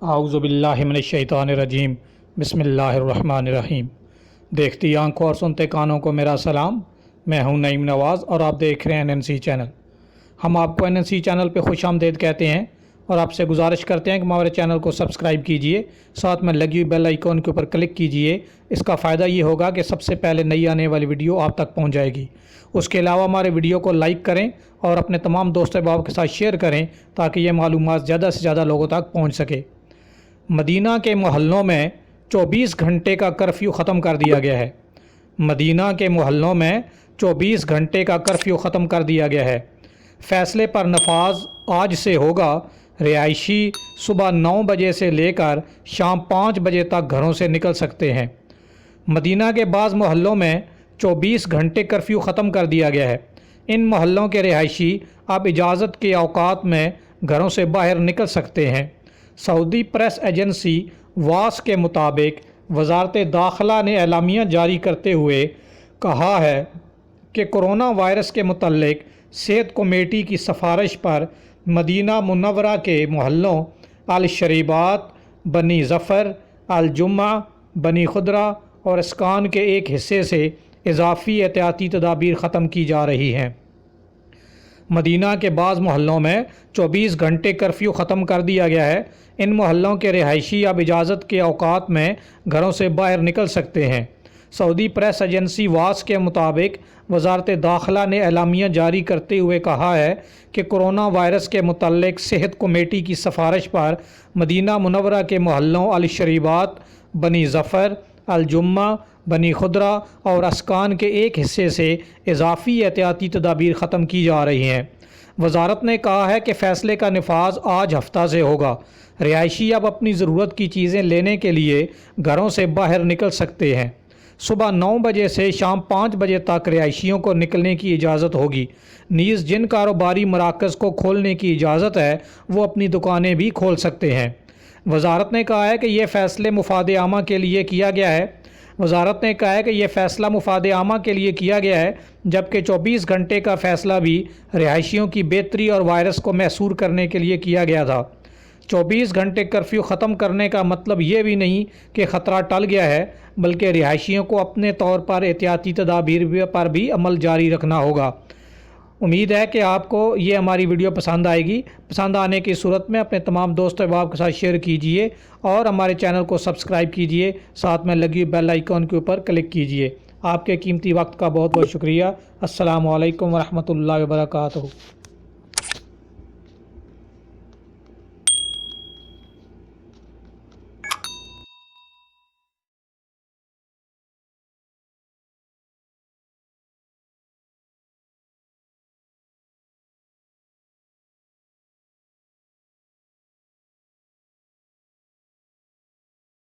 اعوذ باللہ من الشیطان الرجیم، بسم اللہ الرحمن الرحیم۔ دیکھتی آنکھوں اور سنتے کانوں کو میرا سلام، میں ہوں نعیم نواز اور آپ دیکھ رہے ہیں NNC چینل۔ ہم آپ کو NNC چینل پہ خوش آمدید کہتے ہیں اور آپ سے گزارش کرتے ہیں کہ ہمارے چینل کو سبسکرائب کیجئے، ساتھ میں لگی ہوئی بیل آئیکن کے اوپر کلک کیجئے۔ اس کا فائدہ یہ ہوگا کہ سب سے پہلے نئی آنے والی ویڈیو آپ تک پہنچ جائے گی۔ اس کے علاوہ ہمارے ویڈیو کو لائک کریں اور اپنے تمام دوست احباب کے ساتھ شیئر کریں تاکہ یہ معلومات زیادہ سے زیادہ لوگوں تک پہنچ سکے۔ مدینہ کے محلوں میں 24 گھنٹے کا کرفیو ختم کر دیا گیا ہے۔ مدینہ کے محلوں میں 24 گھنٹے کا کرفیو ختم کر دیا گیا ہے۔ فیصلے پر نفاذ آج سے ہوگا۔ رہائشی صبح 9 بجے سے لے کر شام 5 بجے تک گھروں سے نکل سکتے ہیں۔ مدینہ کے بعض محلوں میں 24 گھنٹے کرفیو ختم کر دیا گیا ہے۔ ان محلوں کے رہائشی اب اجازت کے اوقات میں گھروں سے باہر نکل سکتے ہیں۔ سعودی پریس ایجنسی واس کے مطابق وزارت داخلہ نے اعلامیہ جاری کرتے ہوئے کہا ہے کہ کرونا وائرس کے متعلق صحت کمیٹی کی سفارش پر مدینہ منورہ کے محلوں الشریبات، بنی ظفر، الجمعہ، بنی خدرہ اور اسکان کے ایک حصے سے اضافی احتیاطی تدابیر ختم کی جا رہی ہیں۔ مدینہ کے بعض محلوں میں 24 گھنٹے کرفیو ختم کر دیا گیا ہے۔ ان محلوں کے رہائشی اب اجازت کے اوقات میں گھروں سے باہر نکل سکتے ہیں۔ سعودی پریس ایجنسی واس کے مطابق وزارت داخلہ نے اعلامیہ جاری کرتے ہوئے کہا ہے کہ کرونا وائرس کے متعلق صحت کمیٹی کی سفارش پر مدینہ منورہ کے محلوں الشریبات، بنی ظفر، الجمعہ، بنی خدرہ اور اسکان کے ایک حصے سے اضافی احتیاطی تدابیر ختم کی جا رہی ہیں۔ وزارت نے کہا ہے کہ فیصلے کا نفاذ آج ہفتہ سے ہوگا۔ رہائشی اب اپنی ضرورت کی چیزیں لینے کے لیے گھروں سے باہر نکل سکتے ہیں۔ صبح 9 بجے سے شام 5 بجے تک رہائشیوں کو نکلنے کی اجازت ہوگی۔ نیز جن کاروباری مراکز کو کھولنے کی اجازت ہے وہ اپنی دکانیں بھی کھول سکتے ہیں۔ وزارت نے کہا ہے کہ یہ فیصلے مفاد عامہ کے لیے کیا گیا ہے۔ وزارت نے کہا ہے کہ یہ فیصلہ مفاد عامہ کے لیے کیا گیا ہے، جبکہ 24 گھنٹے کا فیصلہ بھی رہائشیوں کی بہتری اور وائرس کو محصور کرنے کے لیے کیا گیا تھا۔ 24 گھنٹے کرفیو ختم کرنے کا مطلب یہ بھی نہیں کہ خطرہ ٹل گیا ہے، بلکہ رہائشیوں کو اپنے طور پر احتیاطی تدابیر پر بھی عمل جاری رکھنا ہوگا۔ امید ہے کہ آپ کو یہ ہماری ویڈیو پسند آئے گی۔ پسند آنے کی صورت میں اپنے تمام دوست احباب کے ساتھ شیئر کیجئے اور ہمارے چینل کو سبسکرائب کیجئے، ساتھ میں لگی بیل آئیکن کے اوپر کلک کیجئے۔ آپ کے قیمتی وقت کا بہت بہت شکریہ۔ السلام علیکم ورحمۃ اللہ وبرکاتہ۔